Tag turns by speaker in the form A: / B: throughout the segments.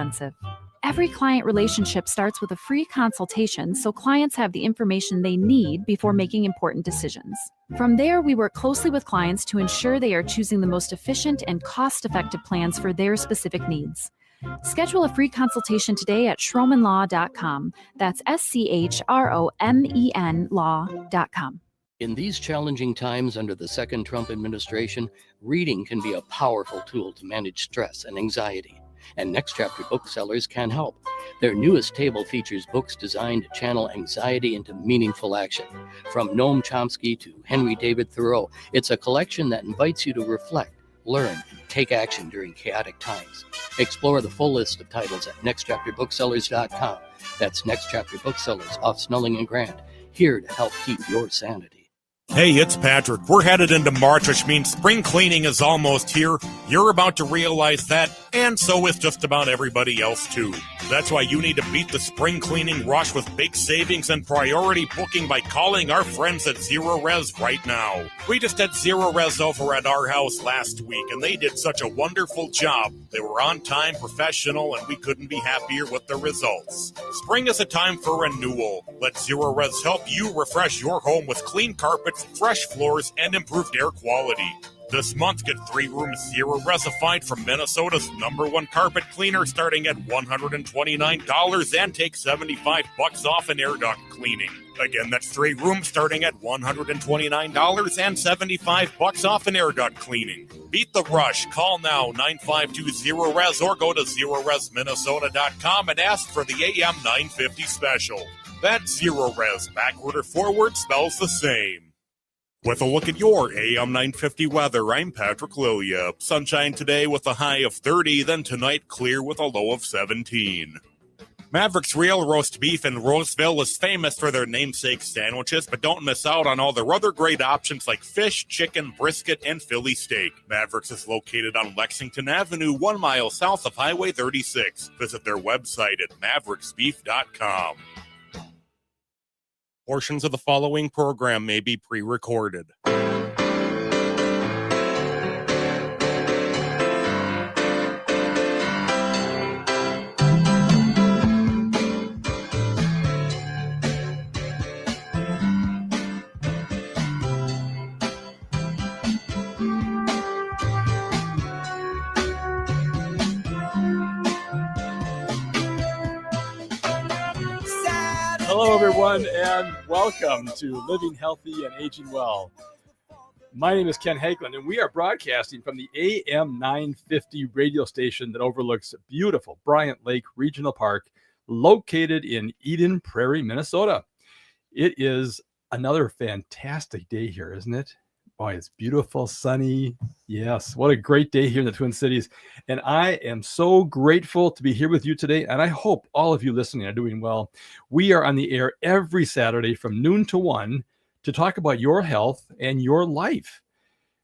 A: expensive. Every client relationship starts with a free consultation so clients have the information they need before making important decisions. From there, we work closely with clients to ensure they are choosing the most efficient and cost-effective plans for their specific needs. Schedule a free consultation today at schromenlaw.com. That's SCHROMEN law.com.
B: In these challenging times under the second Trump administration, reading can be a powerful tool to manage stress and anxiety, and Next Chapter booksellers can help. Their newest table features books designed to channel anxiety into meaningful action. From Noam Chomsky to Henry David Thoreau, it's a collection that invites you to reflect, learn, and take action during chaotic times. Explore the full list of titles at nextchapterbooksellers.com. That's Next Chapter Booksellers off Snelling and Grant, here to help keep your sanity.
C: Hey, it's Patrick. We're headed into March, which means spring cleaning is almost here. You're about to realize that, and so is just about everybody else, too. That's why you need to beat the spring cleaning rush with big savings and priority booking by calling our friends at Zero Res right now. We just had Zero Res over at our house last week, and they did such a wonderful job. They were on time, professional, and we couldn't be happier with the results. Spring is a time for renewal. Let Zero Res help you refresh your home with clean carpets, fresh floors, and improved air quality. This month, get 3 rooms Zero Resified from Minnesota's #1 carpet cleaner starting at $129 and take $75 off an air duct cleaning. Again, that's 3 rooms starting at $129 and $75 off an air duct cleaning. Beat the rush. Call now 952-0-RES or go to ZeroResMinnesota.com and ask for the AM 950 special. That's Zero Res. Backward or forward spells the same. With a look at your AM 950 weather, I'm Patrick Lilia. Sunshine today with a high of 30, then tonight clear with a low of 17. Mavericks Real Roast Beef in Roseville is famous for their namesake sandwiches, but don't miss out on all their other great options like fish, chicken, brisket, and Philly steak. Mavericks is located on Lexington Avenue, 1 mile south of Highway 36. Visit their website at mavericksbeef.com. Portions of the following program may be pre-recorded.
D: Hello, everyone, and welcome to Living Healthy and Aging Well. My name is Ken Hagelin, and we are broadcasting from the AM 950 radio station that overlooks beautiful Bryant Lake Regional Park, located in Eden Prairie, Minnesota. It is another fantastic day here, isn't it? Boy, it's beautiful, sunny. Yes, what a great day here in the Twin Cities. And I am so grateful to be here with you today. And I hope all of you listening are doing well. We are on the air every Saturday from noon to 1 to talk about your health and your life.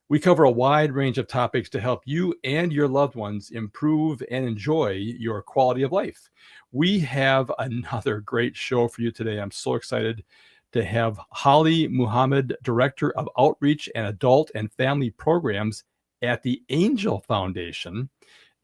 D: We cover a wide range of topics to help you and your loved ones improve and enjoy your quality of life. We have another great show for you today. I'm so excited to have Holly Muhammad, Director of Outreach and Adult and Family Programs at the Angel Foundation.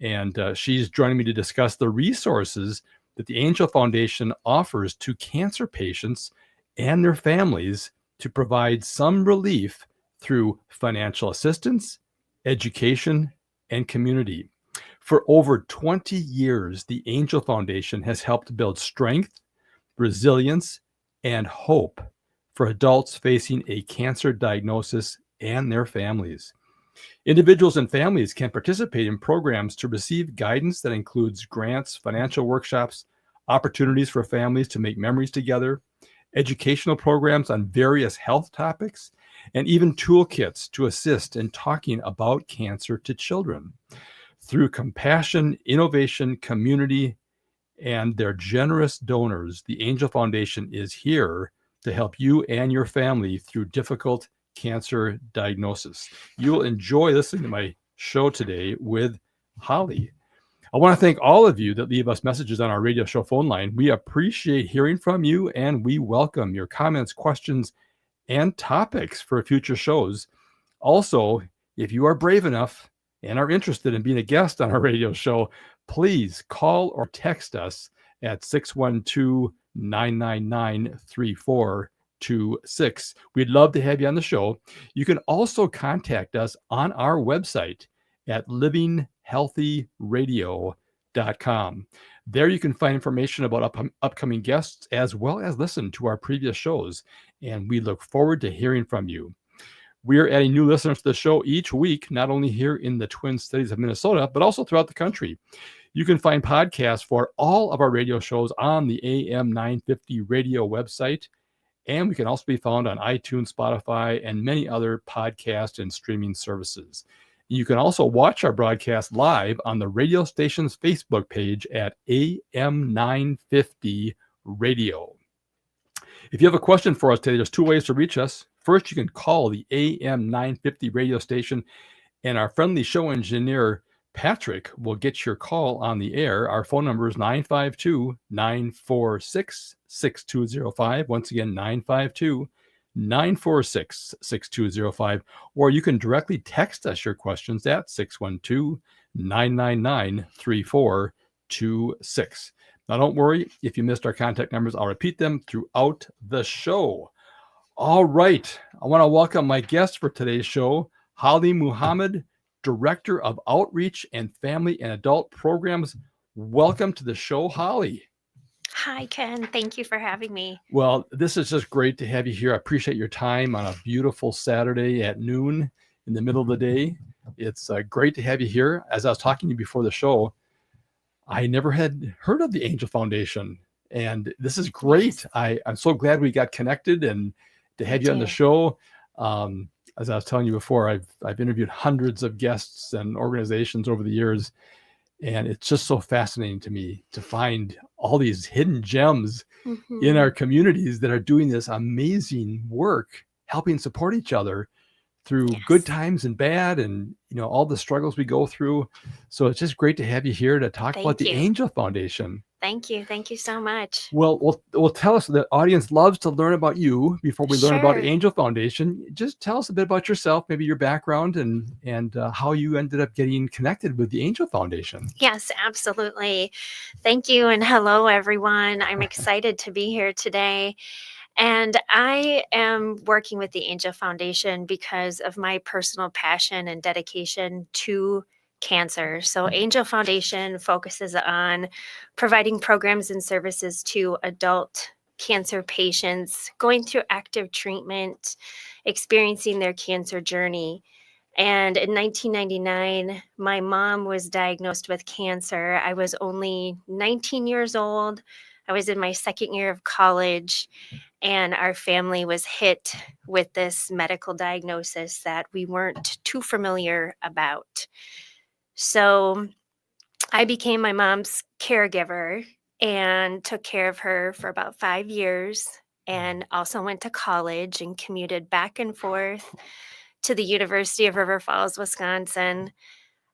D: And she's joining me to discuss the resources that the Angel Foundation offers to cancer patients and their families to provide some relief through financial assistance, education, and community. For over 20 years, the Angel Foundation has helped build strength, resilience, and hope for adults facing a cancer diagnosis and their families. Individuals and families can participate in programs to receive guidance that includes grants, financial workshops, opportunities for families to make memories together, educational programs on various health topics, and even toolkits to assist in talking about cancer to children. Through compassion, innovation, community, and their generous donors, the Angel Foundation is here to help you and your family through difficult cancer diagnosis. You'll enjoy listening to my show today with Holly. I want to thank all of you that leave us messages on our radio show phone line. We appreciate hearing from you, and we welcome your comments, questions, and topics for future shows. Also, if you are brave enough and are interested in being a guest on our radio show, please call or text us at 612-999-3426. We'd love to have you on the show. You can also contact us on our website at livinghealthyradio.com. There you can find information about upcoming guests as well as listen to our previous shows. And we look forward to hearing from you. We're adding new listeners to the show each week, not only here in the Twin Cities of Minnesota, but also throughout the country. You can find podcasts for all of our radio shows on the AM 950 radio website. And we can also be found on iTunes, Spotify, and many other podcast and streaming services. You can also watch our broadcast live on the radio station's Facebook page at AM 950 Radio. If you have a question for us today, there's two ways to reach us. First, you can call the AM 950 radio station, and our friendly show engineer, Patrick, will get your call on the air. Our phone number is 952-946-6205. Once again, 952-946-6205. Or you can directly text us your questions at 612-999-3426. Now, don't worry if you missed our contact numbers. I'll repeat them throughout the show. All right. I want to welcome my guest for today's show, Holly Muhammad, Director of Outreach and Family and Adult Programs. Welcome to the show, Holly.
E: Hi, Ken. Thank you for having me.
D: Well, this is just great to have you here. I appreciate your time on a beautiful Saturday at noon in the middle of the day. It's great to have you here. As I was talking to you before the show, I never had heard of the Angel Foundation, and this is great. I'm so glad we got connected and to have you on the show. As I was telling you before, I've interviewed hundreds of guests and organizations over the years, and it's just so fascinating to me to find all these hidden gems in our communities that are doing this amazing work, helping support each other through good times and bad, and all the struggles we go through. So it's just great to have you here to talk about the Angel Foundation.
E: Thank you. Thank you so much.
D: Well, tell us, the audience loves to learn about you before we learn about Angel Foundation. Just tell us a bit about yourself, maybe your background, and how you ended up getting connected with the Angel Foundation.
E: Yes, absolutely. Thank you. And hello, everyone. I'm excited to be here today. And I am working with the Angel Foundation because of my personal passion and dedication to cancer. So Angel Foundation focuses on providing programs and services to adult cancer patients going through active treatment, experiencing their cancer journey. And in 1999, my mom was diagnosed with cancer. I was only 19 years old. I was in my second year of college, and our family was hit with this medical diagnosis that we weren't too familiar about. So I became my mom's caregiver and took care of her for about 5 years, and also went to college and commuted back and forth to the University of River Falls, Wisconsin.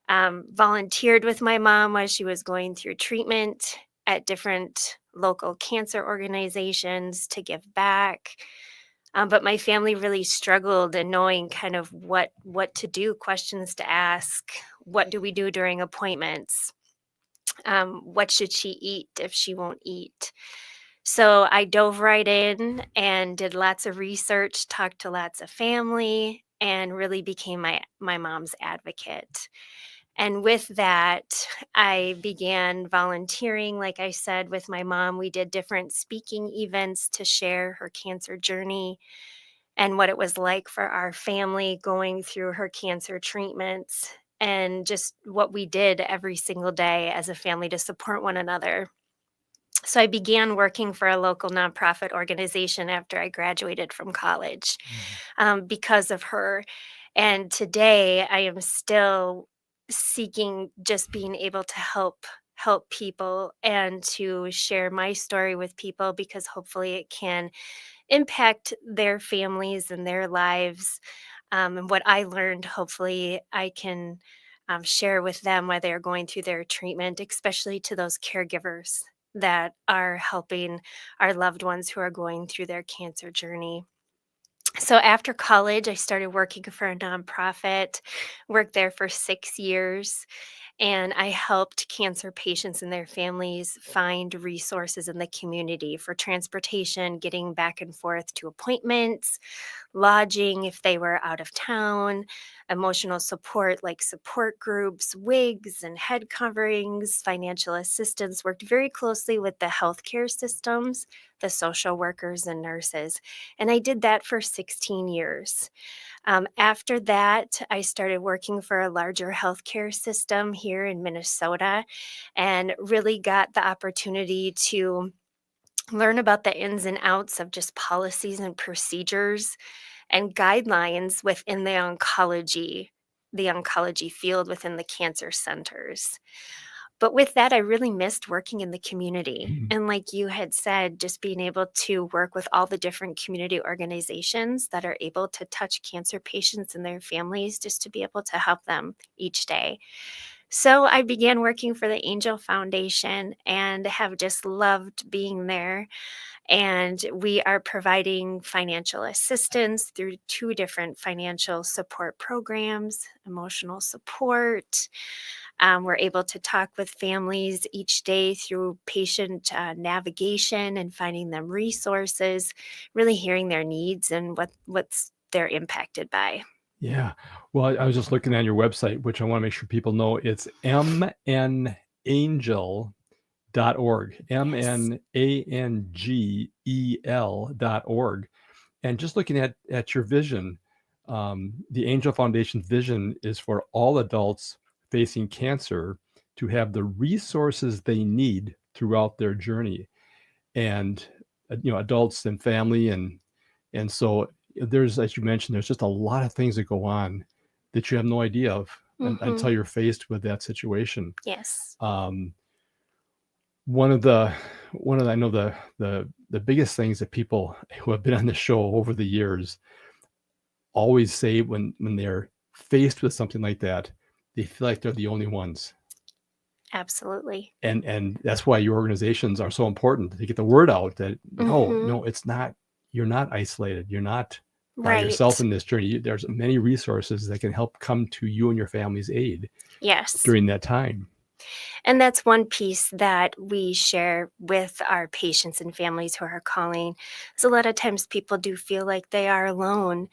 E: Volunteered with my mom while she was going through treatment at different local cancer organizations to give back. But my family really struggled in knowing kind of what to do, questions to ask. What do we do during appointments? What should she eat if she won't eat? So I dove right in and did lots of research, talked to lots of family, and really became my mom's advocate. And with that, I began volunteering, like I said, with my mom. We did different speaking events to share her cancer journey and what it was like for our family going through her cancer treatments, and just what we did every single day as a family to support one another. So I began working for a local nonprofit organization after I graduated from college because of her. And today I am still seeking just being able to help people and to share my story with people, because hopefully it can impact their families and their lives. And what I learned, hopefully I can share with them while they're going through their treatment, especially to those caregivers that are helping our loved ones who are going through their cancer journey. So after college, I started working for a nonprofit, worked there for 6 years, and I helped cancer patients and their families find resources in the community for transportation, getting back and forth to appointments, lodging if they were out of town, emotional support like support groups, wigs and head coverings, financial assistance. Worked very closely with the healthcare systems, the social workers, and nurses. And I did that for 16 years. After that, I started working for a larger healthcare system here in Minnesota and really got the opportunity to learn about the ins and outs of just policies and procedures and guidelines within the oncology field within the cancer centers. But with that, I really missed working in the community.
D: Mhm.
E: And like you had said, just being able to work with all the different community organizations that are able to touch cancer patients and their families, just to be able to help them each day. So I began working for the Angel Foundation and have just loved being there. And we are providing financial assistance through two different financial support programs, emotional support. We're able to talk with families each day through patient navigation and finding them resources, really hearing their needs and what's they're impacted by.
D: Yeah. Well, I was just looking at your website, which I want to make sure people know it's mnangel.org,
E: Yes.
D: mnangel.org. And just looking at your vision, the Angel Foundation's vision is for all adults facing cancer to have the resources they need throughout their journey. And adults and family, and so there's, as you mentioned, there's just a lot of things that go on that you have no idea of until
E: Hmm.
D: you're faced with that situation.
E: Yes.
D: Um, one of the I know the biggest things that people who have been on the show over the years always say when they're faced with something like that, they feel like they're the only ones.
E: Absolutely.
D: And that's why your organizations are so important to get the word out that
E: Hmm.
D: no, it's not, you're not isolated. You're not by yourself
E: Right.
D: in this journey. There's many resources that can help come to you and your family's aid
E: Yes.
D: during that time.
E: And that's one piece that we share with our patients and families who are calling. So a lot of times people do feel like they are alone.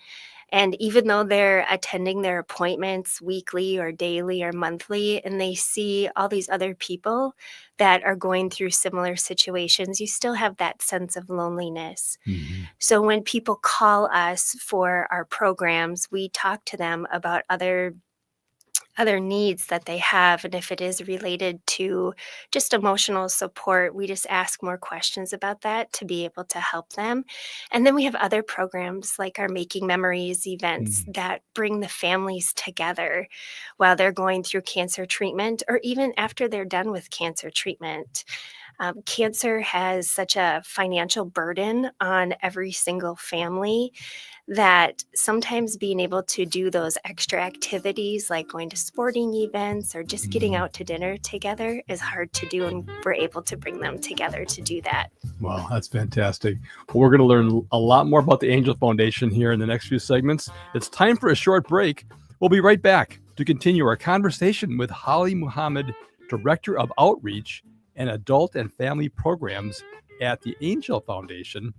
E: And even though they're attending their appointments weekly or daily or monthly, and they see all these other people that are going through similar situations, you still have that sense of loneliness.
D: Mhm.
E: So when people call us for our programs, we talk to them about other needs that they have. And if it is related to just emotional support, we just ask more questions about that to be able to help them. And then we have other programs like our Making Memories events
D: Mhm.
E: that bring the families together while they're going through cancer treatment or even after they're done with cancer treatment. Cancer has such a financial burden on every single family that sometimes being able to do those extra activities like going to sporting events or just getting
D: Mhm.
E: out to dinner together is hard to do. And we're able to bring them together to do that.
D: Wow, that's fantastic. Well, we're going to learn a lot more about the Angel Foundation here in the next few segments. It's time for a short break. We'll be right back to continue our conversation with Holly Muhammad, Director of Outreach and Adult and Family Programs at the Angel Foundation.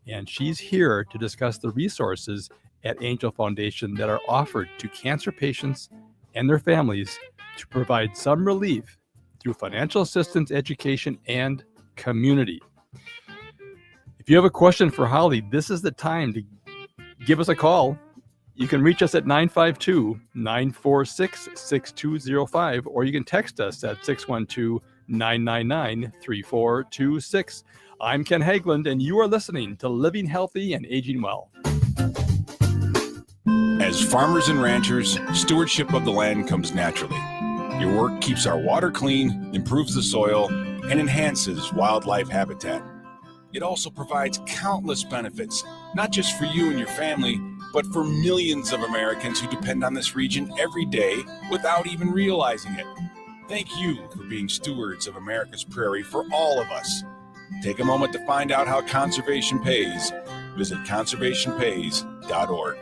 D: And she's here to discuss the resources at Angel Foundation that are offered to cancer patients and their families to provide some relief through financial assistance, education, and community. If you have a question for Holly, this is the time to give us a call. You can reach us at 952-946-6205, or you can text us at 612-999-3426. I'm Ken Hageland, and you are listening to Living Healthy and Aging Well.
F: As farmers and ranchers, stewardship of the land comes naturally. Your work keeps our water clean, improves the soil, and enhances wildlife habitat. It also provides countless benefits, not just for you and your family, but for millions of Americans who depend on this region every day without even realizing it. Thank you for being stewards of America's prairie for all of us. Take a moment to find out how conservation pays. Visit conservationpays.org.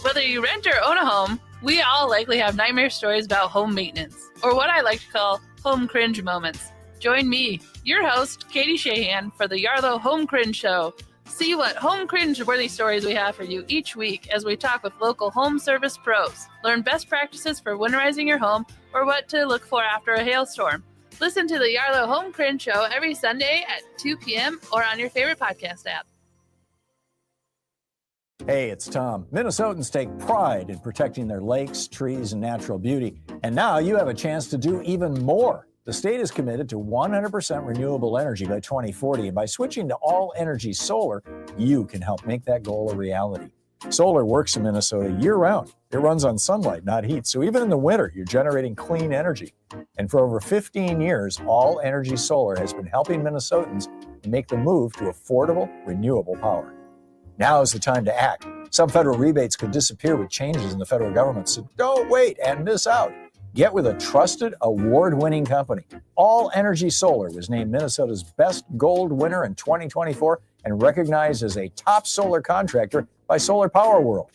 G: Whether you rent or own a home, we all likely have nightmare stories about home maintenance, or what I like to call home cringe moments. Join me, your host, Katie Shahan, for the Yarlow Home Cringe Show. See what home cringe-worthy stories we have for you each week as we talk with local home service pros. Learn best practices for winterizing your home or what to look for after a hailstorm. Listen to the Yarlow Home Cringe Show every Sunday at 2 p.m. or on your favorite podcast app.
H: Hey, it's Tom. Minnesotans take pride in protecting their lakes, trees, and natural beauty. And now you have a chance to do even more. The state is committed to 100% renewable energy by 2040. And by switching to all energy solar, you can help make that goal a reality. Solar works in Minnesota year-round. It runs on sunlight, not heat. So even in the winter, you're generating clean energy. And for over 15 years, All Energy Solar has been helping Minnesotans make the move to affordable, renewable power. Now is the time to act. Some federal rebates could disappear with changes in the federal government, so don't wait and miss out. Get with a trusted, award-winning company. All Energy Solar was named Minnesota's Best Gold winner in 2024 and recognized as a top solar contractor by Solar Power World.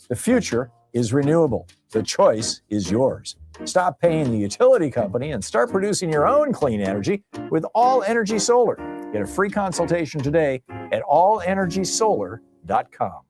H: The future is renewable. The choice is yours. Stop paying the utility company and start producing your own clean energy with All Energy Solar. Get a free consultation today at allenergysolar.com.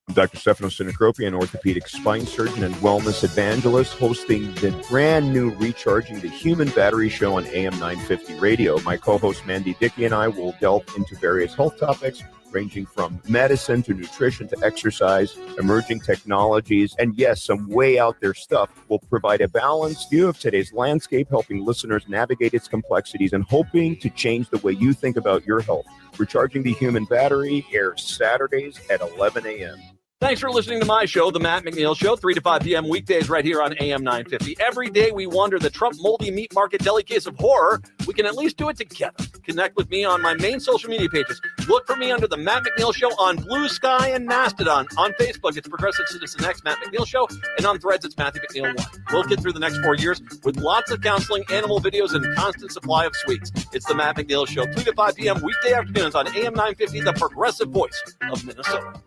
I: I'm Dr. Stefano Sinacropi, an orthopedic spine surgeon and wellness evangelist, hosting the brand new Recharging the Human Battery show on AM 950 radio. My co-host Mandy Dickey and I will delve into various health topics ranging from medicine to nutrition to exercise, emerging technologies, and yes, some way out there stuff. Will provide a balanced view of today's landscape, helping listeners navigate its complexities and hoping to change the way you think about your health. Recharging the Human Battery airs Saturdays at 11 a.m.
J: Thanks for listening to my show, The Matt McNeil Show, 3 to 5 p.m. weekdays right here on AM 950. Every day we wonder the Trump moldy meat market deli case of horror. We can at least do it together. Connect with me on my main social media pages. Look for me under The Matt McNeil Show on Blue Sky and Mastodon. On Facebook, it's Progressive Citizen X Matt McNeil Show. And on Threads, it's Matthew McNeil 1. We'll get through the next 4 years with lots of counseling, animal videos, and constant supply of sweets. It's The Matt McNeil Show, 3 to 5 p.m. weekday afternoons on AM 950, the progressive voice of Minnesota.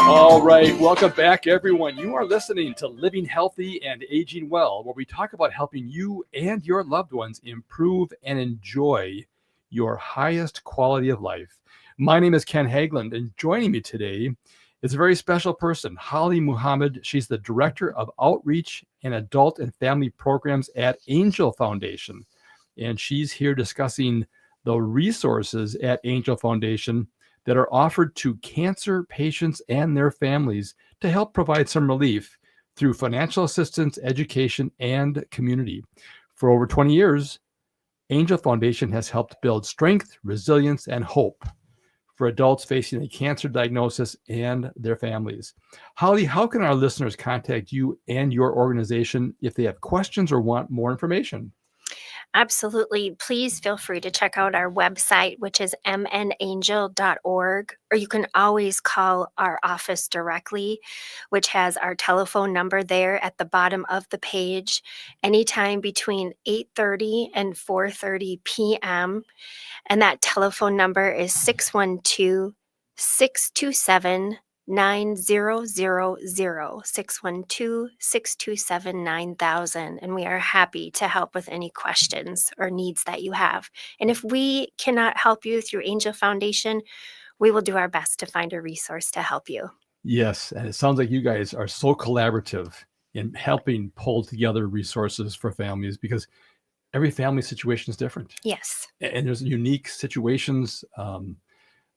D: All right, welcome back, everyone. You are listening to Living Healthy and Aging Well, where we talk about helping you and your loved ones improve and enjoy your highest quality of life. My name is Ken Hageland, and joining me today is a very special person, Holly Muhammad. She's the Director of Outreach and Adult and Family Programs at Angel Foundation, and she's here discussing the resources at Angel Foundation that are offered to cancer patients and their families to help provide some relief through financial assistance, education, and community. For over 20 years, Angel Foundation has helped build strength, resilience, and hope for adults facing a cancer diagnosis and their families. Holly, how can our listeners contact you and your organization if they have questions or want more information?
E: Absolutely. Please feel free to check out our website, which is mnangel.org, or you can always call our office directly, which has our telephone number there at the bottom of the page, anytime between 8:30 and 4:30 p.m. And that telephone number is 612-627-9000, 612-627-9000. And we are happy to help with any questions or needs that you have. And if we cannot help you through Angel Foundation, we will do our best to find a resource to help you.
D: Yes, and it sounds like you guys are so collaborative in helping pull together resources for families, because every family situation is different.
E: Yes.
D: And there's unique situations.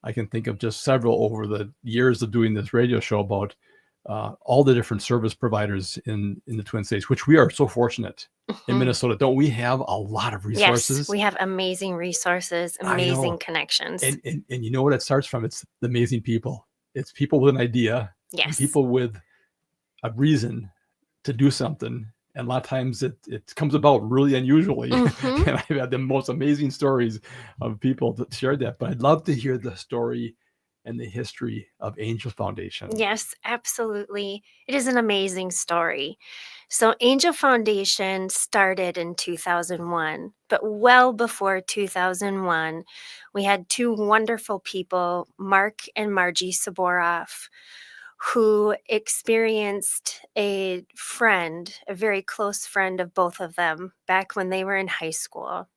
D: I can think of just several over the years of doing this radio show about all the different service providers in the Twin States, which we are so fortunate in Minnesota. Don't we have a lot of resources?
E: Yes, we have amazing resources, amazing connections.
D: And you know what it starts from? It's the amazing people. It's people with an idea
E: Yes.
D: people with a reason to do something. And a lot of times it comes about really unusually.
E: Mhm.
D: And I've had the most amazing stories of people that shared that. But I'd love to hear the story and the history of Angel Foundation.
E: Yes, absolutely. It is an amazing story. So, Angel Foundation started in 2001, but well before 2001, we had two wonderful people, Mark and Margie Saboroff, who experienced a friend, a very close friend of both of them, back when they were in high school.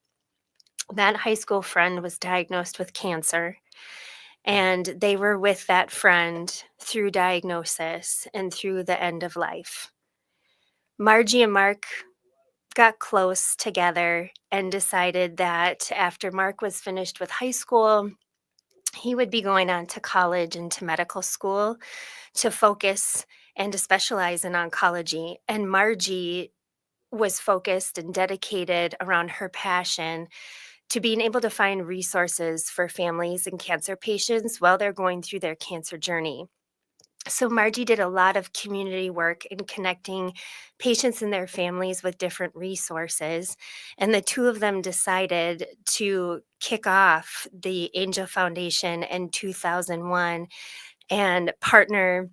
E: That high school friend was diagnosed with cancer, and they were with that friend through diagnosis and through the end of life. Margie and Mark got close together and decided that after Mark was finished with high school, he would be going on to college and to medical school to focus and to specialize in oncology. And Margie was focused and dedicated around her passion to being able to find resources for families and cancer patients while they're going through their cancer journey. So, Margie did a lot of community work in connecting patients and their families with different resources. And the two of them decided to kick off the Angel Foundation in 2001 and partner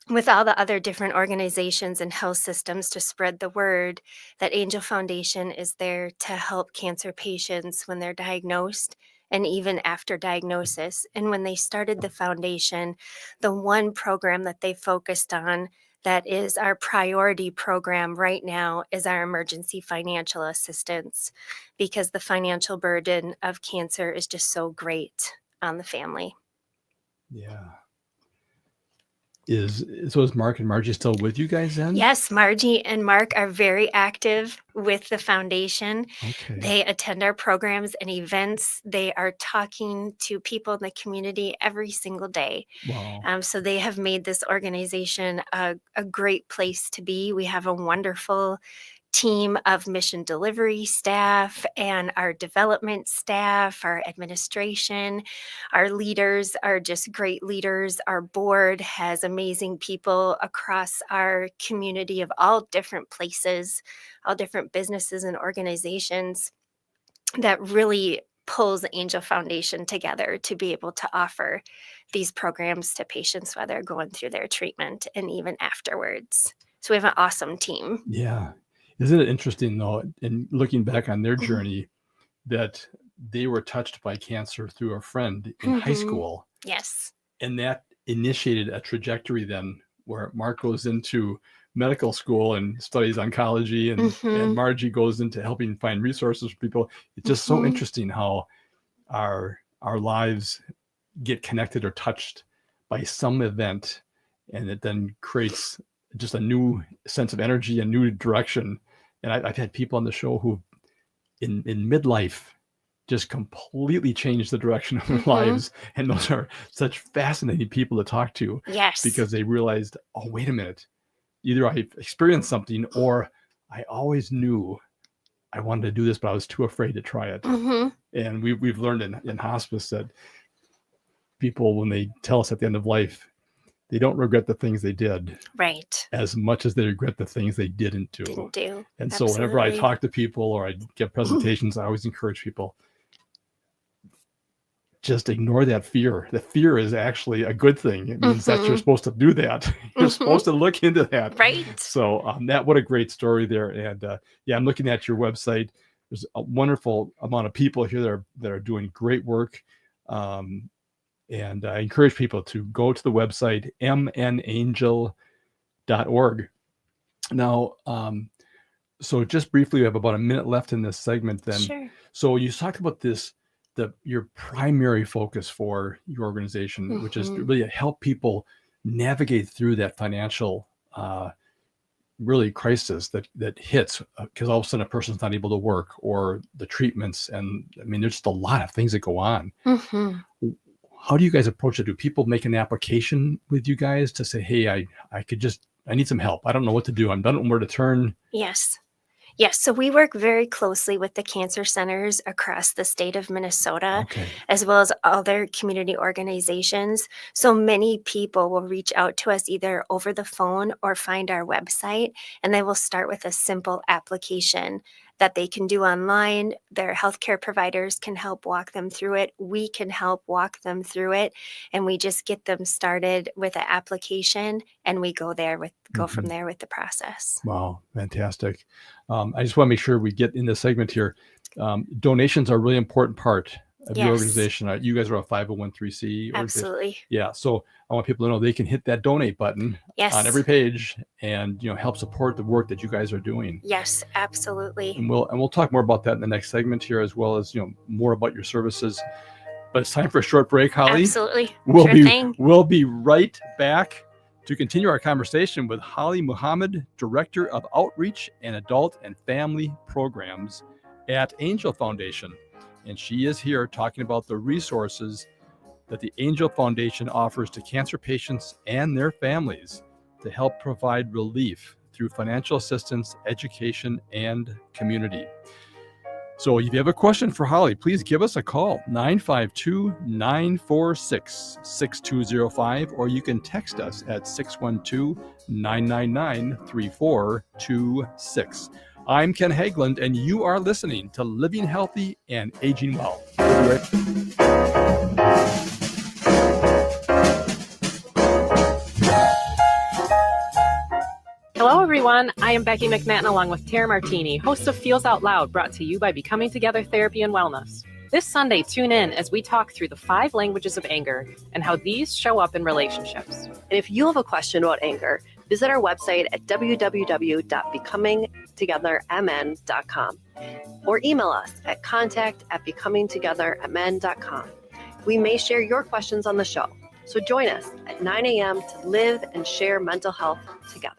E: with all the other different organizations and health systems to spread the word that Angel Foundation is there to help cancer patients when they're diagnosed and even after diagnosis. And when they started the foundation, the one program that they focused on that is our priority program right now is our emergency financial assistance, because the financial burden of cancer is just so great on the family.
D: Yeah. Is Mark and Margie still with you guys then?
E: Yes, Margie and Mark are very active with the foundation.
D: Okay.
E: They attend our programs and events. They are talking to people in the community every single day.
D: Wow.
E: So they have made this organization a great place to be. We have a wonderful team of mission delivery staff and our development staff, our administration. Our leaders are just great leaders. Our board has amazing people across our community of all different places, all different businesses and organizations that really pulls Angel Foundation together to be able to offer these programs to patients while they're going through their treatment and even afterwards. So we have an awesome team.
D: Yeah. Isn't it interesting, though, in looking back on their journey, that they were touched by cancer through a friend in high school?
E: Yes.
D: And that initiated a trajectory then where Mark goes into medical school and studies oncology, and Margie goes into helping find resources for people. It's just so interesting how our lives get connected or touched by some event, and it then creates just a new sense of energy, a new direction. And I've had people on the show who in midlife just completely changed the direction of their lives. And those are such fascinating people to talk to.
E: Yes.
D: Because they realized, oh, wait a minute, either I experienced something or I always knew I wanted to do this, but I was too afraid to try it. And we've learned in hospice that people, when they tell us at the end of life, they don't regret the things they did,
E: right,
D: as much as they regret the things they didn't do. And so whenever I talk to people or I give presentations, I always encourage people, just ignore that fear. The fear is actually a good thing. It means that you're supposed to do that. You're supposed to look into that.
E: Right.
D: So what a great story there. And yeah, I'm looking at your website. There's a wonderful amount of people here that are doing great work. And I encourage people to go to the website, mnangel.org. Now, so just briefly, we have about a minute left in this segment then.
E: Sure.
D: So you talked about this, your primary focus for your organization, which is to really help people navigate through that financial really crisis that hits because all of a sudden a person's not able to work, or the treatments. And I mean, there's just a lot of things that go on. How do you guys approach it? Do people make an application with you guys to say, hey, I need some help. I don't know what to do. I don't know where to turn.
E: Yes. Yes, so we work very closely with the cancer centers across the state of Minnesota,
D: Okay.
E: as well as other community organizations. So many people will reach out to us either over the phone or find our website, and they will start with a simple application that they can do online. Their healthcare providers can help walk them through it. We can help walk them through it, and we just get them started with an application, and we go from there with the process.
D: Wow, fantastic. I just want to make sure we get in this segment here. Donations are a really important part of your
E: Yes.
D: organization. You guys are a 501(c)(3) organization.
E: Absolutely.
D: Yeah, so I want people to know they can hit that donate button
E: Yes.
D: on every page and help support the work that you guys are doing.
E: Yes, absolutely.
D: And we'll talk more about that in the next segment here, as well as more about your services. But it's time for a short break, Holly.
E: Absolutely.
D: We'll
E: Sure
D: be
E: thing.
D: we'll be right back to continue our conversation with Holly Muhammad, Director of Outreach and Adult and Family Programs at Angel Foundation. And she is here talking about the resources that the Angel Foundation offers to cancer patients and their families to help provide relief through financial assistance, education, and community. So if you have a question for Holly, please give us a call, 952-946-6205, or you can text us at 612-999-3426. I'm Ken Hageland, and you are listening to Living Healthy and Aging Well.
K: Hello, everyone. I am Becky McMahon along with Tara Martini, host of Feels Out Loud, brought to you by Becoming Together Therapy and Wellness. This Sunday, tune in as we talk through the 5 languages of anger and how these show up in relationships.
L: And if you have a question about anger, visit our website at www.becomingtogethermn.com or email us at contact@becomingtogethermn.com. We may share your questions on the show, so join us at 9 a.m. to live and share mental health together.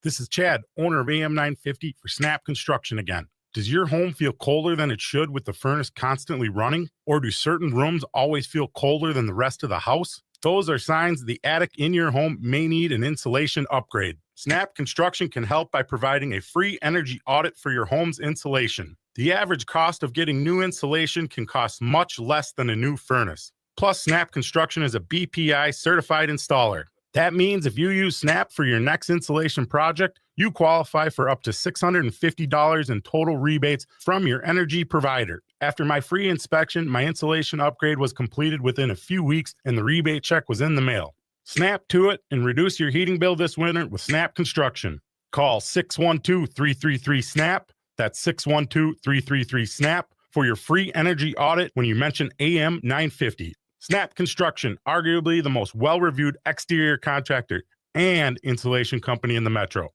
M: This is Chad, owner of AM 950 for Snap Construction again. Does your home feel colder than it should with the furnace constantly running? Or do certain rooms always feel colder than the rest of the house? Those are signs the attic in your home may need an insulation upgrade. Snap Construction can help by providing a free energy audit for your home's insulation. The average cost of getting new insulation can cost much less than a new furnace. Plus, Snap Construction is a BPI certified installer. That means if you use Snap for your next insulation project, you qualify for up to $650 in total rebates from your energy provider. After my free inspection, my insulation upgrade was completed within a few weeks and the rebate check was in the mail. Snap to it and reduce your heating bill this winter with Snap Construction. Call 612-333-SNAP. That's 612-333-SNAP for your free energy audit when you mention AM 950. Snap Construction, arguably the most well-reviewed exterior contractor and insulation company in the metro.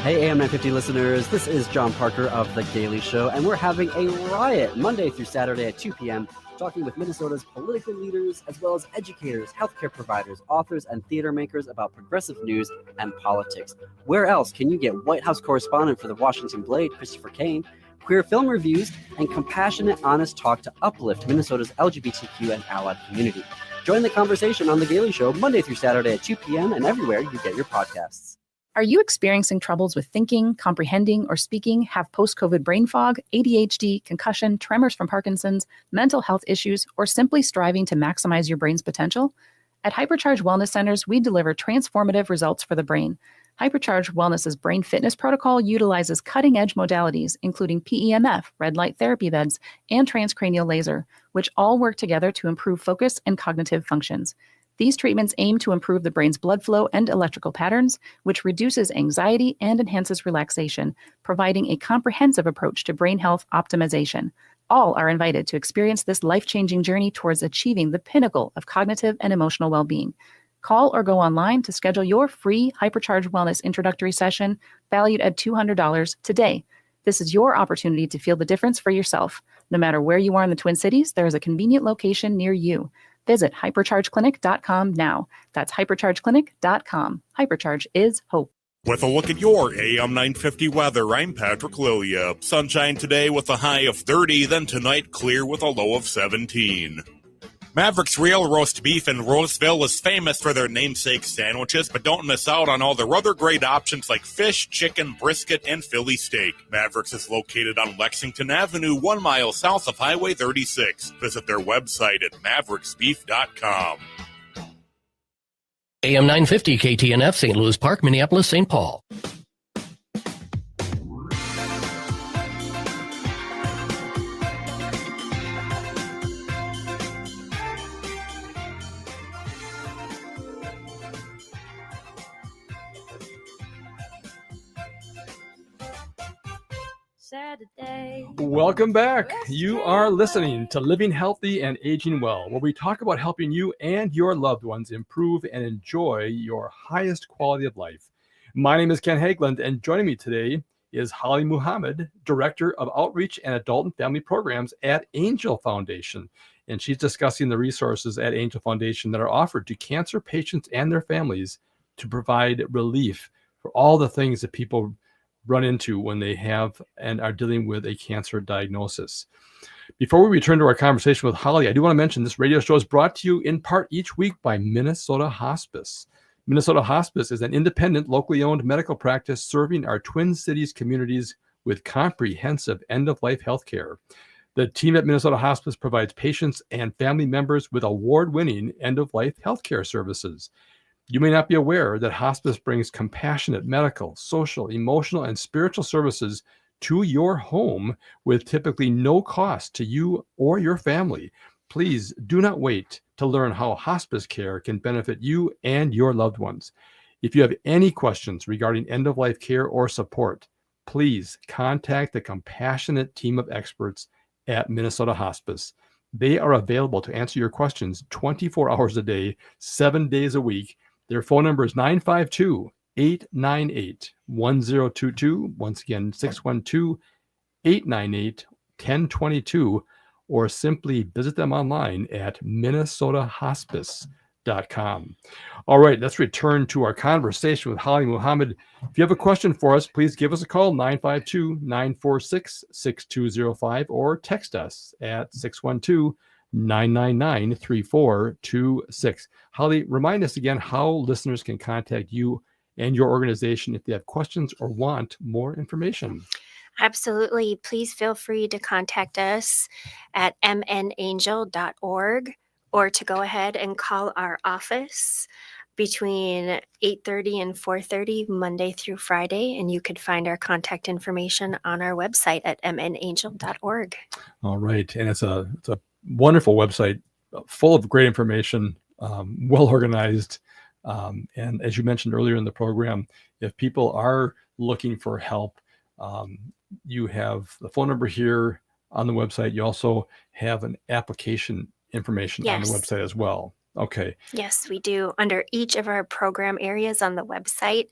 N: Hey, AM 950 listeners, this is John Parker of The Daily Show, and we're having a riot Monday through Saturday at 2 p.m., talking with Minnesota's political leaders, as well as educators, healthcare providers, authors, and theater makers about progressive news and politics. Where else can you get White House correspondent for the Washington Blade, Christopher Kane, queer film reviews, and compassionate, honest talk to uplift Minnesota's LGBTQ and allied community? Join the conversation on The Daily Show Monday through Saturday at 2 p.m. and everywhere you get your podcasts.
A: Are you experiencing troubles with thinking, comprehending, or speaking, have post-COVID brain fog, ADHD, concussion, tremors from Parkinson's, mental health issues, or simply striving to maximize your brain's potential? At Hypercharge Wellness Centers, we deliver transformative results for the brain. Hypercharge Wellness's brain fitness protocol utilizes cutting-edge modalities, including PEMF, red light therapy beds, and transcranial laser, which all work together to improve focus and cognitive functions. These treatments aim to improve the brain's blood flow and electrical patterns, which reduces anxiety and enhances relaxation, providing a comprehensive approach to brain health optimization. All are invited to experience this life-changing journey towards achieving the pinnacle of cognitive and emotional well-being. Call or go online to schedule your free Hypercharge Wellness introductory session, valued at $200 today. This is your opportunity to feel the difference for yourself. No matter where you are in the Twin Cities, there is a convenient location near you. Visit hyperchargeclinic.com now. That's hyperchargeclinic.com. Hypercharge is hope.
C: With a look at your AM 950 weather, I'm Patrick Lilia. Sunshine today with a high of 30, then tonight clear with a low of 17. Maverick's Real Roast Beef in Roseville is famous for their namesake sandwiches, but don't miss out on all their other great options like fish, chicken, brisket, and Philly steak. Maverick's is located on Lexington Avenue, 1 mile south of Highway 36. Visit their website at mavericksbeef.com.
B: AM 950 KTNF, St. Louis Park, Minneapolis, St. Paul.
E: Saturday.
D: Welcome back. You are listening to Living Healthy and Aging Well, where we talk about helping you and your loved ones improve and enjoy your highest quality of life. My name is Ken Hageland, and joining me today is Holly Muhammad, Director of Outreach and Adult and Family Programs at Angel Foundation. And she's discussing the resources at Angel Foundation that are offered to cancer patients and their families to provide relief for all the things that people run into when they have and are dealing with a cancer diagnosis. Before we return to our conversation with Holly, I do want to mention this radio show is brought to you in part each week by Minnesota Hospice. Minnesota Hospice is an independent, locally owned medical practice serving our Twin Cities communities with comprehensive end-of-life health care. The team at Minnesota Hospice provides patients and family members with award-winning end-of-life healthcare services. You may not be aware that hospice brings compassionate medical, social, emotional, and spiritual services to your home with typically no cost to you or your family. Please do not wait to learn how hospice care can benefit you and your loved ones. If you have any questions regarding end-of-life care or support, please contact the compassionate team of experts at Minnesota Hospice. They are available to answer your questions 24 hours a day, 7 days a week. Their phone number is 952-898-1022. Once again, 612-898-1022, or simply visit them online at minnesotahospice.com. All right, let's return to our conversation with Holly Muhammad. If you have a question for us, please give us a call, 952-946-6205, or text us at 612-999-3426. Holly, remind us again how listeners can contact you and your organization if they have questions or want more information.
E: Absolutely. Please feel free to contact us at mnangel.org or to go ahead and call our office between 8:30 and 4:30 Monday through Friday, and you could find our contact information on our website at mnangel.org.
D: All right, and it's a wonderful website full of great information, well organized, and as you mentioned earlier in the program, if people are looking for help, you have the phone number here on the website. You also have an application information on the website as well. Okay.
E: Yes, we do. Under each of our program areas on the website,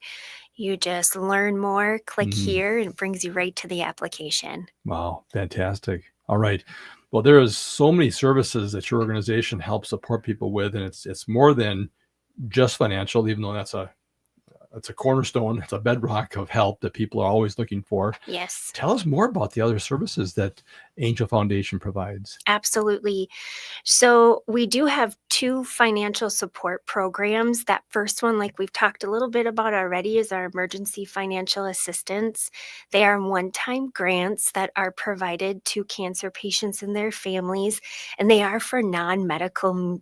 E: you just learn more, click here, and it brings you right to the application.
D: Wow, fantastic. All right. Well, there is so many services that your organization helps support people with, and it's more than just financial, even though that's a cornerstone, it's a bedrock of help that people are always looking for.
E: Yes.
D: Tell us more about the other services that Angel Foundation provides.
E: Absolutely. So we do have 2 financial support programs. That first one, like we've talked a little bit about already, is our emergency financial assistance. They are one-time grants that are provided to cancer patients and their families, and they are for non-medical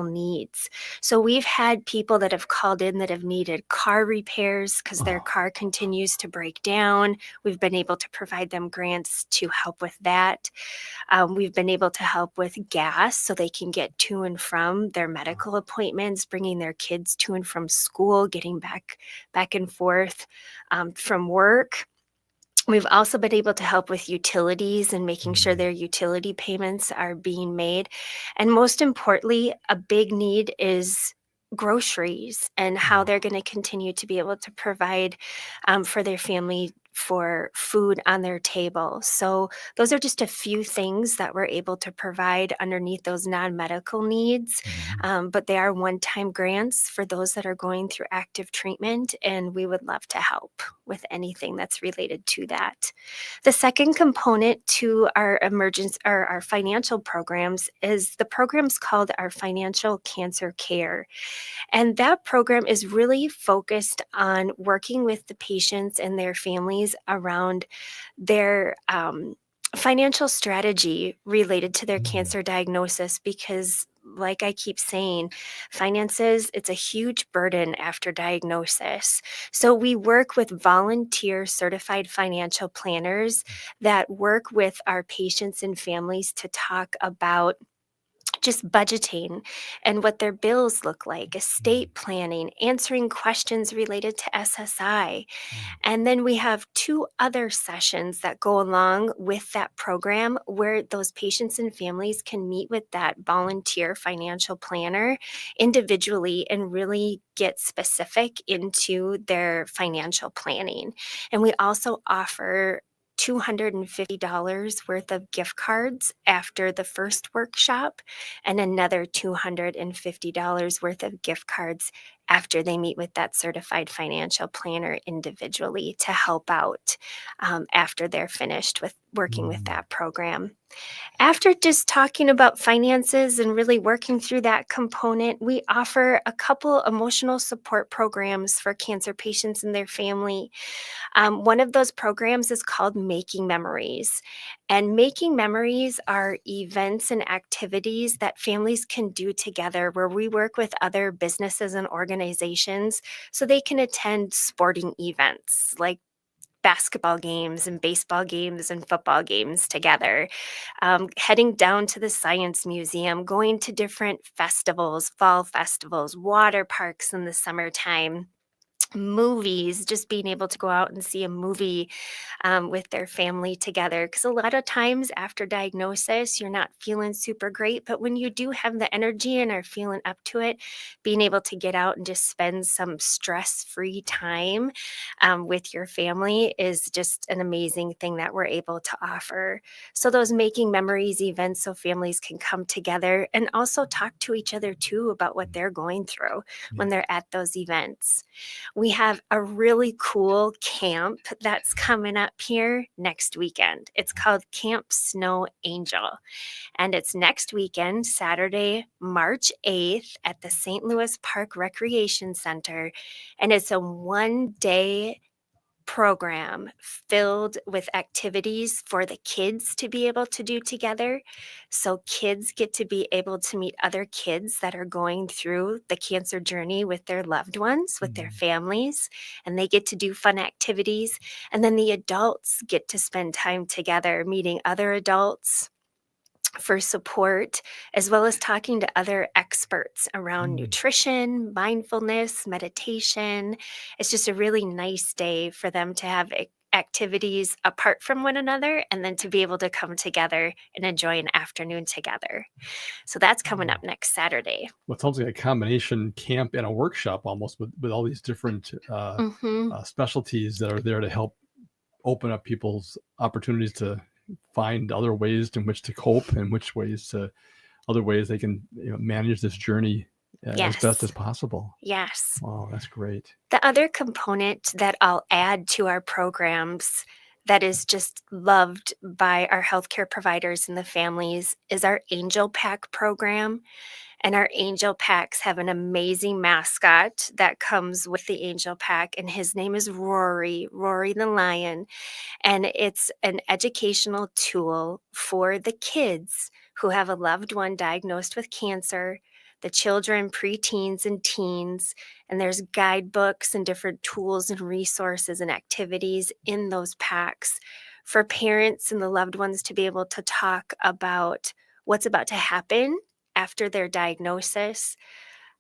E: needs. So we've had people that have called in that have needed car repairs because their car continues to break down. We've been able to provide them grants to help with that. We've been able to help with gas so they can get to and from their medical appointments, bringing their kids to and from school, getting back and forth from work. We've also been able to help with utilities and making sure their utility payments are being made. And most importantly, a big need is groceries and how they're going to continue to be able to provide for their family for food on their table. So those are just a few things that we're able to provide underneath those non-medical needs. But they are one-time grants for those that are going through active treatment, and we would love to help with anything that's related to that. The second component to our emergence or our financial programs is the program's called our Financial Cancer Care. And that program is really focused on working with the patients and their families around their financial strategy related to their cancer diagnosis, because like I keep saying, finances, it's a huge burden after diagnosis. So we work with volunteer certified financial planners that work with our patients and families to talk about just budgeting and what their bills look like, estate planning, answering questions related to SSI. And then we have 2 other sessions that go along with that program where those patients and families can meet with that volunteer financial planner individually and really get specific into their financial planning. And we also offer $250 worth of gift cards after the first workshop, and another $250 worth of gift cards after they meet with that certified financial planner individually to help out after they're finished with working with that program. After just talking about finances and really working through that component, we offer a couple emotional support programs for cancer patients and their family. One of those programs is called Making Memories. And Making Memories are events and activities that families can do together where we work with other businesses and organizations so they can attend sporting events like basketball games and baseball games and football games together, heading down to the Science Museum, going to different festivals, fall festivals, water parks in the summertime, movies, just being able to go out and see a movie with their family together. Because a lot of times after diagnosis, you're not feeling super great, but when you do have the energy and are feeling up to it, being able to get out and just spend some stress-free time with your family is just an amazing thing that we're able to offer. So those Making Memories events so families can come together and also talk to each other too about what they're going through when they're at those events. We have a really cool camp that's coming up here next weekend. It's called Camp Snow Angel. And it's next weekend, Saturday, March 8th at the St. Louis Park Recreation Center. And it's a 1-day program filled with activities for the kids to be able to do together. So kids get to be able to meet other kids that are going through the cancer journey with their loved ones, with their families, and they get to do fun activities. And then the adults get to spend time together meeting other adults for support, as well as talking to other experts around nutrition, mindfulness, meditation. It's just a really nice day for them to have activities apart from one another and then to be able to come together and enjoy an afternoon together. So that's coming up next Saturday.
D: Well, it sounds like a combination camp and a workshop almost with all these different specialties that are there to help open up people's opportunities to find other ways in which to cope and other ways they can manage this journey as best as possible.
E: Yes.
D: Wow, that's great.
E: The other component that I'll add to our programs that is just loved by our healthcare providers and the families is our Angel Pack program. And our Angel Packs have an amazing mascot that comes with the Angel Pack, and his name is Rory the Lion. And it's an educational tool for the kids who have a loved one diagnosed with cancer, the children, preteens, and teens. And there's guidebooks and different tools and resources and activities in those packs for parents and the loved ones to be able to talk about what's about to happen after their diagnosis,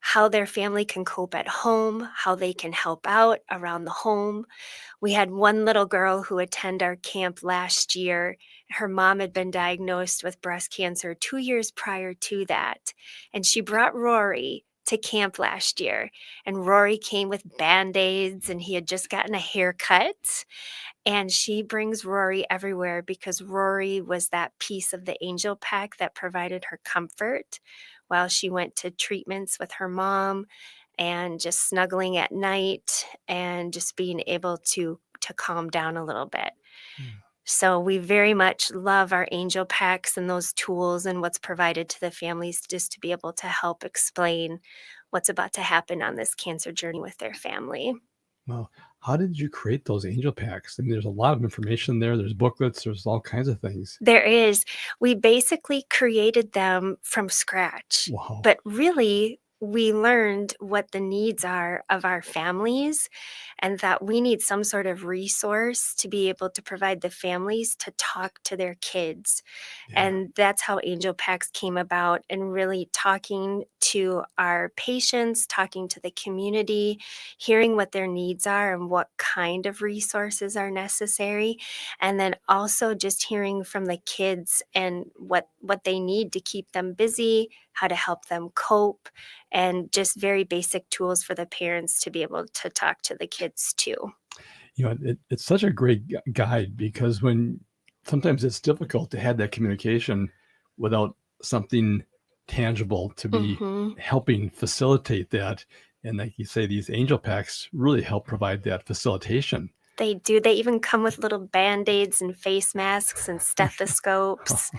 E: how their family can cope at home, how they can help out around the home. We had one little girl who attended our camp last year. Her mom had been diagnosed with breast cancer 2 years prior to that. And she brought Rory to camp last year, and Rory came with Band-Aids, and he had just gotten a haircut. And she brings Rory everywhere because Rory was that piece of the angel pack that provided her comfort while she went to treatments with her mom, and just snuggling at night and just being able to calm down a little bit. So we very much love our angel packs and those tools and what's provided to the families, just to be able to help explain what's about to happen on this cancer journey with their family.
D: Well, how did you create those angel packs? I mean, there's a lot of information there. There's booklets. There's all kinds of things.
E: There is. We basically created them from scratch.
D: Wow.
E: But really, we learned what the needs are of our families, and that we need some sort of resource to be able to provide the families to talk to their kids. And that's how Angel Packs came about, and really talking to our patients, talking to the community, hearing what their needs are and what kind of resources are necessary. And then also just hearing from the kids and what they need to keep them busy, how to help them cope, and just very basic tools for the parents to be able to talk to the kids too.
D: You know, it's such a great guide, because when sometimes it's difficult to have that communication without something tangible to be helping facilitate that. And like you say, these angel packs really help provide that facilitation.
E: They do. They even come with little Band-Aids and face masks and stethoscopes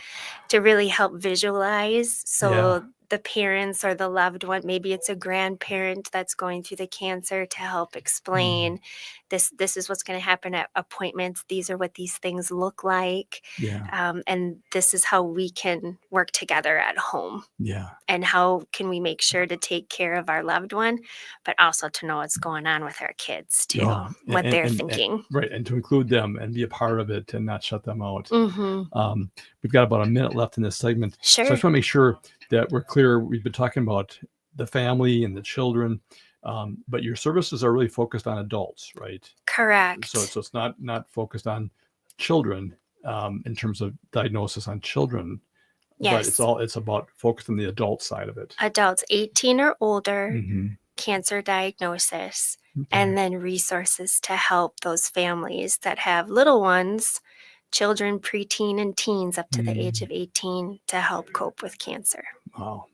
E: to really help visualize. So the parents or the loved one, maybe it's a grandparent that's going through the cancer, to help explain this is what's going to happen at appointments. These are what these things look like. And this is how we can work together at home. And how can we make sure to take care of our loved one, but also to know what's going on with our kids too, what they're thinking.
D: Right. And to include them and be a part of it and not shut them out. We've got about a minute left in this segment.
E: Sure.
D: So I just want to make sure that we're clear. We've been talking about the family and the children, but your services are really focused on adults, right?
E: Correct.
D: So it's not focused on children in terms of diagnosis on children.
E: Yes.
D: But it's about focused on the adult side of it.
E: Adults 18 or older, cancer diagnosis, and then resources to help those families that have little ones, children, preteen, and teens up to the age of 18, to help cope with cancer.
D: Wow.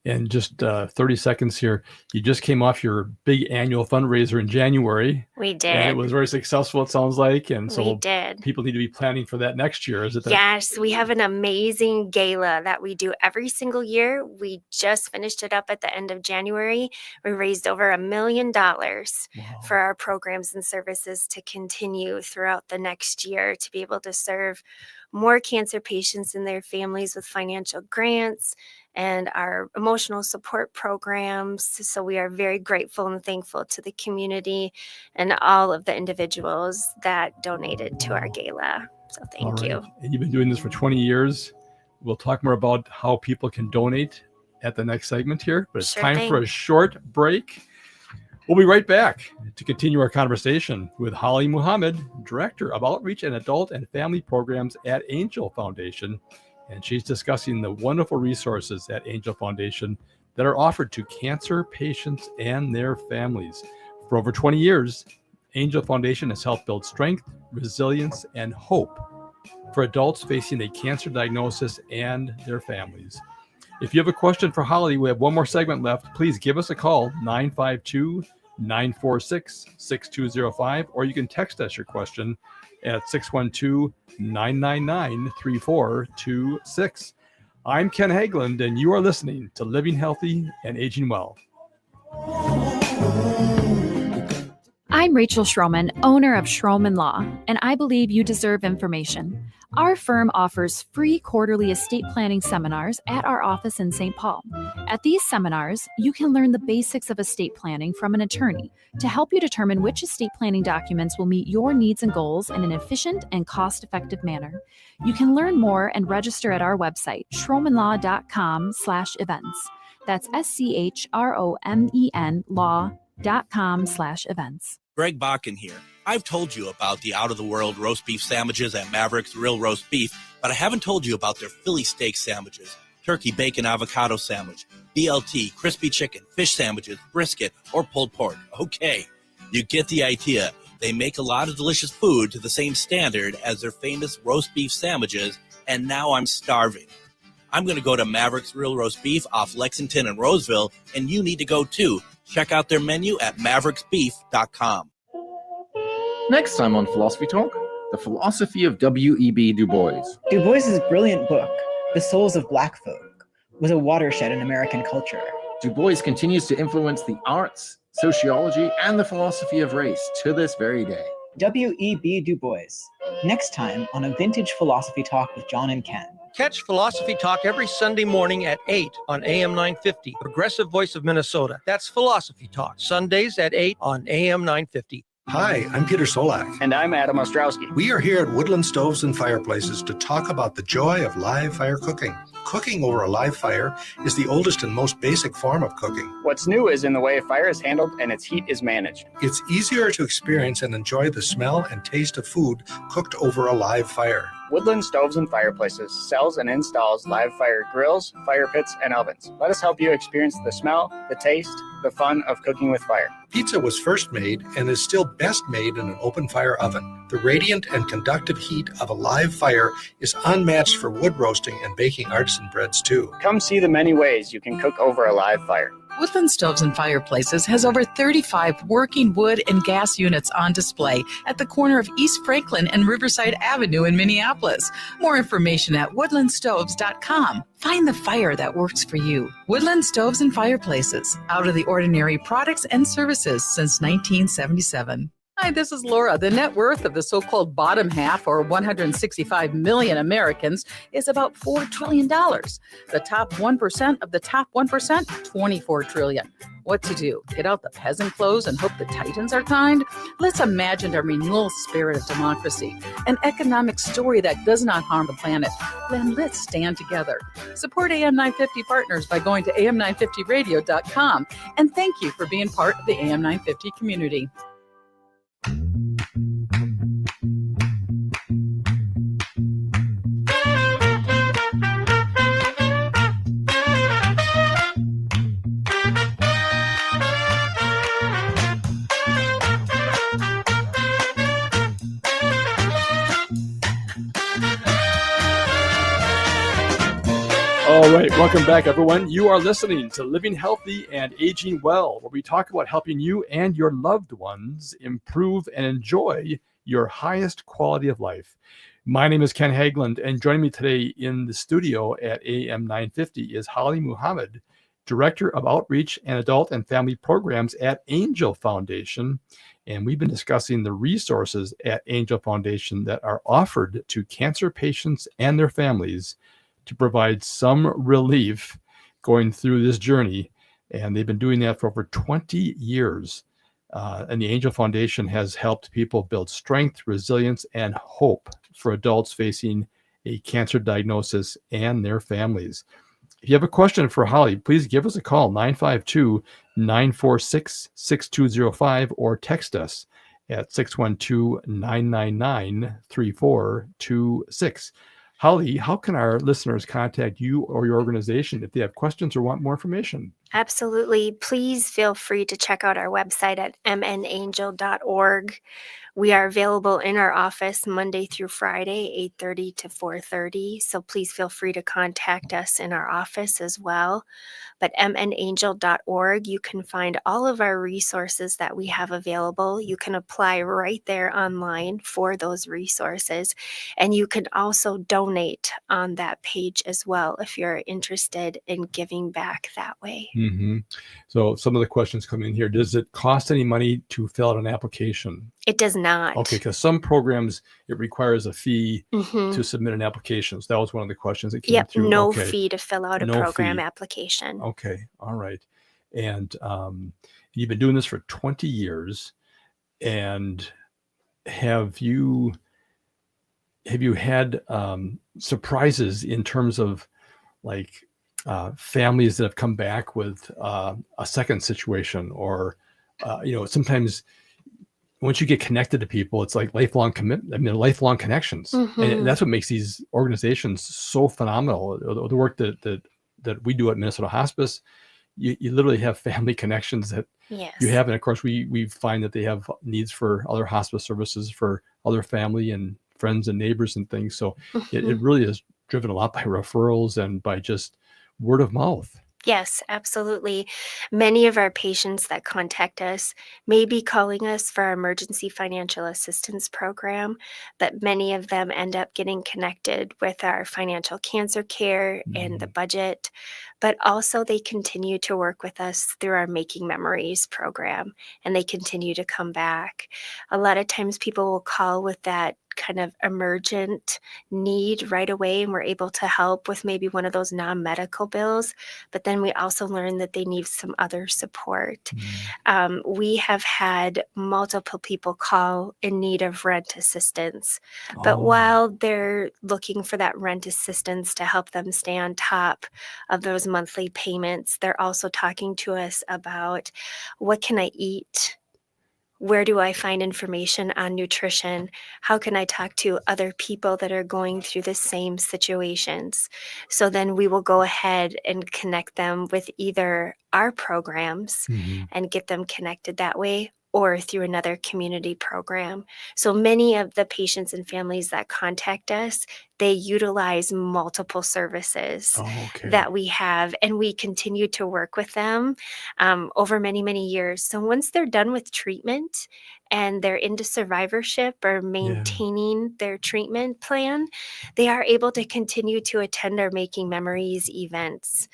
D: And just 30 seconds here. You just came off your big annual fundraiser in January.
E: We did.
D: And it was very successful, it sounds like. And so
E: we did.
D: People need to be planning for that next year. Is it?
E: Yes, we have an amazing gala that we do every single year. We just finished it up at the end of January. We raised over $1 million for our programs and services to continue throughout the next year, to be able to serve more cancer patients and their families with financial grants and our emotional support programs. So we are very grateful and thankful to the community and all of the individuals that donated to our gala. So thank you.
D: And you've been doing this for 20 years. We'll talk more about how people can donate at the next segment here, but it's time for a short break. We'll be right back to continue our conversation with Holly Muhammad, Director of Outreach and Adult and Family Programs at Angel Foundation. And she's discussing the wonderful resources at Angel Foundation that are offered to cancer patients and their families. For over 20 years, Angel Foundation has helped build strength, resilience, and hope for adults facing a cancer diagnosis and their families. If you have a question for Holly, we have one more segment left. Please give us a call, 952-946-6205, or you can text us your question at 612-999-3426. I'm Ken Hageland, and you are listening to Living Healthy and Aging Well.
A: I'm Rachel Schroman, owner of Schroman Law, and I believe you deserve information. Our firm offers free quarterly estate planning seminars at our office in St. Paul. At these seminars, you can learn the basics of estate planning from an attorney to help you determine which estate planning documents will meet your needs and goals in an efficient and cost-effective manner. You can learn more and register at our website, schromenlaw.com/events. That's SCHROMEN law.com/events.
O: Greg Bakken here. I've told you about the out-of-the-world roast beef sandwiches at Maverick's Real Roast Beef, but I haven't told you about their Philly steak sandwiches. turkey, bacon, avocado sandwich, BLT, crispy chicken, fish sandwiches, brisket, or pulled pork. Okay, you get the idea. They make a lot of delicious food to the same standard as their famous roast beef sandwiches, and now I'm starving. I'm going to go to Maverick's Real Roast Beef off Lexington and Roseville, and you need to go too. Check out their menu at mavericksbeef.com.
P: Next time on Philosophy Talk, the philosophy of W.E.B. Du Bois.
Q: Du Bois's brilliant book, The Souls of Black Folk, was a watershed in American culture.
P: Du Bois continues to influence the arts, sociology, and the philosophy of race to this very day.
Q: W.E.B. Du Bois, next time on a Vintage Philosophy Talk with John and Ken.
R: Catch Philosophy Talk every Sunday morning at 8 on AM 950, Progressive Voice of Minnesota. That's Philosophy Talk, Sundays at 8 on AM 950.
S: Hi, I'm Peter Solak.
T: And I'm Adam Ostrowski.
S: We are here at Woodland Stoves and Fireplaces to talk about the joy of live fire cooking. Cooking over a live fire is the oldest and most basic form of cooking.
T: What's new is in the way a fire is handled and its heat is managed.
S: It's easier to experience and enjoy the smell and taste of food cooked over a live fire.
T: Woodland Stoves and Fireplaces sells and installs live fire grills, fire pits, and ovens. Let us help you experience the smell, the taste, the fun of cooking with fire.
S: Pizza was first made and is still best made in an open fire oven. The radiant and conductive heat of a live fire is unmatched for wood roasting and baking artisan breads too.
T: Come see the many ways you can cook over a live fire.
U: Woodland Stoves and Fireplaces has over 35 working wood and gas units on display at the corner of East Franklin and Riverside Avenue in Minneapolis. More information at woodlandstoves.com. Find the fire that works for you. Woodland Stoves and Fireplaces. Out of the ordinary products and services since 1977. Hi, this is Laura. The net worth of the so-called bottom half, or 165 million Americans, is about $4 trillion. The top 1% of the top 1%, $24 trillion. What to do? Get out the peasant clothes and hope the titans are kind? Let's imagine a renewal spirit of democracy, an economic story that does not harm the planet. Then let's stand together. Support AM 950 partners by going to am950radio.com. And thank you for being part of the AM 950 community.
D: All right, welcome back, everyone. You are listening to Living Healthy and Aging Well, where we talk about helping you and your loved ones improve and enjoy your highest quality of life. My name is Ken Hageland, and joining me today in the studio at AM 950 is Holly Muhammad, Director of Outreach and Adult and Family Programs at Angel Foundation. And we've been discussing the resources at Angel Foundation that are offered to cancer patients and their families to provide some relief going through this journey. And they've been doing that for over 20 years. And the Angel Foundation has helped people build strength, resilience, and hope for adults facing a cancer diagnosis and their families. If you have a question for Holly, please give us a call, 952-946-6205, or text us at 612-999-3426. Holly, how can our listeners contact you or your organization if they have questions or want more information?
E: Absolutely. Please feel free to check out our website at mnangel.org. We are available in our office Monday through Friday, 8:30 to 4:30. So please feel free to contact us in our office as well. But mnangel.org, you can find all of our resources that we have available. You can apply right there online for those resources. And you can also donate on that page as well if you're interested in giving back that way.
D: Mm-hmm. So some of the questions come in here. Does it cost any money to fill out an application?
E: It does not.
D: Okay, because some programs, it requires a fee to submit an application. So that was one of the questions that came through.
E: No fee to fill out a program application.
D: Okay, all right. And you've been doing this for 20 years. And have you had surprises in terms of like families that have come back with a second situation, or sometimes once you get connected to people, it's like lifelong commitment. I mean, lifelong connections, and that's what makes these organizations so phenomenal. The work that that we do at Minnesota Hospice, you literally have family connections that
E: Yes.
D: you have. And of course, we find that they have needs for other hospice services for other family and friends and neighbors and things. So it really is driven a lot by referrals and by just word of mouth.
E: Yes, absolutely. Many of our patients that contact us may be calling us for our emergency financial assistance program, but many of them end up getting connected with our financial cancer care and the budget. But also, they continue to work with us through our Making Memories program, and they continue to come back. A lot of times, people will call with that kind of emergent need right away, and we're able to help with maybe one of those non-medical bills, but then we also learn that they need some other support. We have had multiple people call in need of rent assistance, but while they're looking for that rent assistance to help them stay on top of those monthly payments, they're also talking to us about, what can I eat? Where do I find information on nutrition? How can I talk to other people that are going through the same situations? So then we will go ahead and connect them with either our programs and get them connected that way, or through another community program. So many of the patients and families that contact us, they utilize multiple services that we have, and we continue to work with them over many, many years. So once they're done with treatment and they're into survivorship or maintaining their treatment plan, they are able to continue to attend our Making Memories events.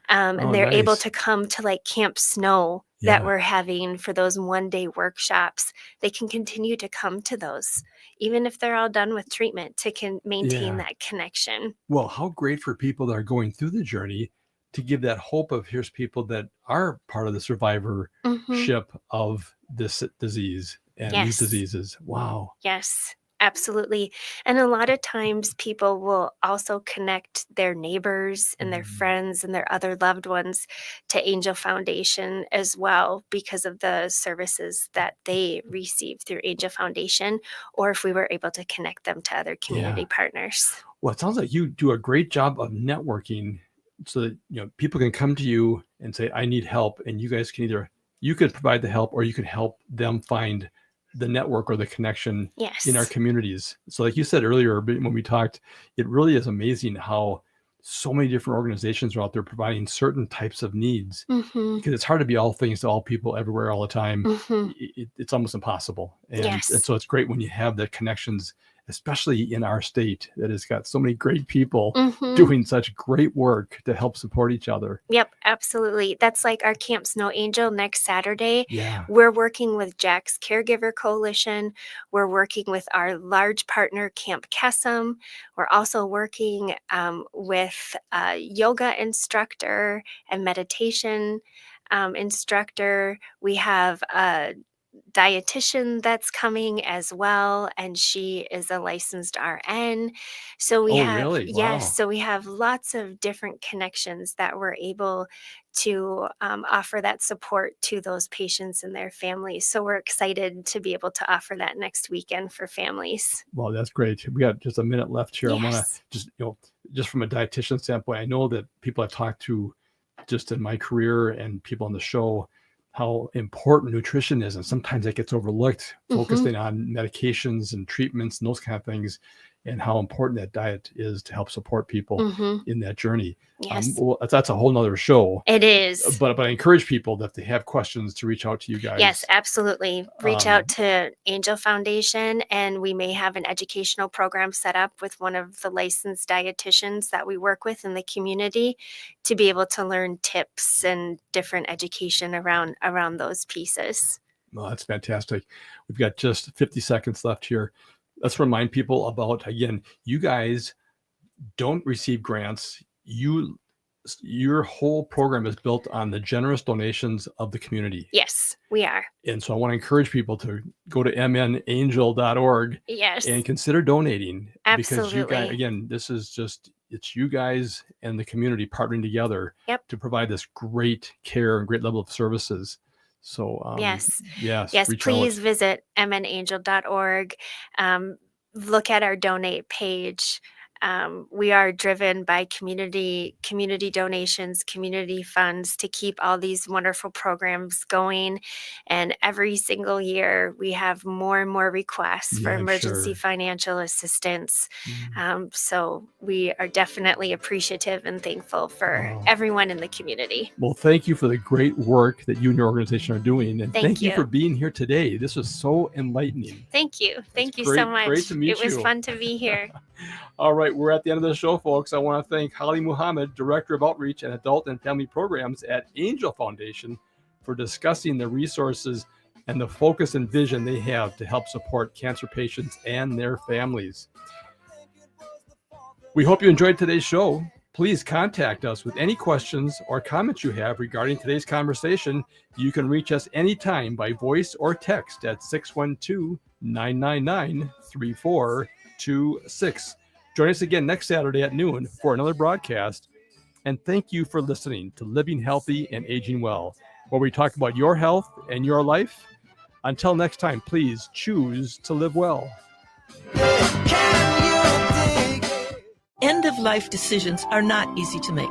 E: And they're able to come to like Camp Snow that we're having for those one-day workshops. They can continue to come to those, even if they're all done with treatment, to maintain that connection.
D: Well, how great for people that are going through the journey to give that hope of, here's people that are part of the survivorship of this disease and these diseases. Wow.
E: Yes, absolutely. And a lot of times people will also connect their neighbors and their friends and their other loved ones to Angel Foundation as well, because of the services that they receive through Angel Foundation, or if we were able to connect them to other community partners.
D: Well, it sounds like you do a great job of networking so that, you know, people can come to you and say, I need help. And you guys can you could provide the help, or you can help them find the network or the connection in our communities. So like you said earlier, when we talked, it really is amazing how so many different organizations are out there providing certain types of needs, because it's hard to be all things to all people everywhere all the time. It's almost impossible. And so it's great when you have the connections, especially in our state that has got so many great people doing such great work to help support each other.
E: Yep, absolutely. That's like our Camp Snow Angel next Saturday.
D: Yeah.
E: We're working with Jack's Caregiver Coalition. We're working with our large partner, Camp Kesem. We're also working with a yoga instructor and meditation instructor. We have a dietitian that's coming as well, and she is a licensed RN. So we have
D: really? Wow.
E: so we have lots of different connections that we're able to offer that support to those patients and their families. So we're excited to be able to offer that next weekend for families.
D: Well, that's great. We got just a minute left here. I want to just from a dietitian standpoint, I know that people I've talked to just in my career and people on the show, how important nutrition is. And sometimes it gets overlooked, focusing on medications and treatments and those kind of things, and how important that diet is to help support people in that journey. Well, that's a whole nother show.
E: It is.
D: But I encourage people that if they have questions to reach out to you guys.
E: Yes, absolutely. Reach out to Angel Foundation, and we may have an educational program set up with one of the licensed dietitians that we work with in the community to be able to learn tips and different education around those pieces.
D: Well, that's fantastic. We've got just 50 seconds left here. Let's remind people about, again, you guys don't receive grants. Your whole program is built on the generous donations of the community.
E: Yes, we are.
D: And so I want to encourage people to go to mnangel.org and consider donating.
E: Absolutely.
D: Because you guys, again, this is it's you guys and the community partnering together to provide this great care and great level of services. So
E: yes,
D: out.
E: Please visit mnangel.org. Look at our donate page. We are driven by community donations, community funds to keep all these wonderful programs going. And every single year, we have more and more requests for emergency financial assistance. So we are definitely appreciative and thankful for everyone in the community.
D: Well, thank you for the great work that you and your organization are doing. And thank you
E: you
D: for being here today. This was so enlightening.
E: Thank you. Thank you
D: great-
E: so much.
D: great to meet
E: It was
D: you.
E: fun to be here.
D: All right, we're at the end of the show, folks. I want to thank Holly Muhammad, Director of Outreach and Adult and Family Programs at Angel Foundation, for discussing the resources and the focus and vision they have to help support cancer patients and their families. We hope you enjoyed today's show. Please contact us with any questions or comments you have regarding today's conversation. You can reach us anytime by voice or text at 612-999-3426. Join us again next Saturday at noon for another broadcast. And thank you for listening to Living Healthy and Aging Well, where we talk about your health and your life. Until next time, please choose to live well.
F: End-of-life decisions are not easy to make.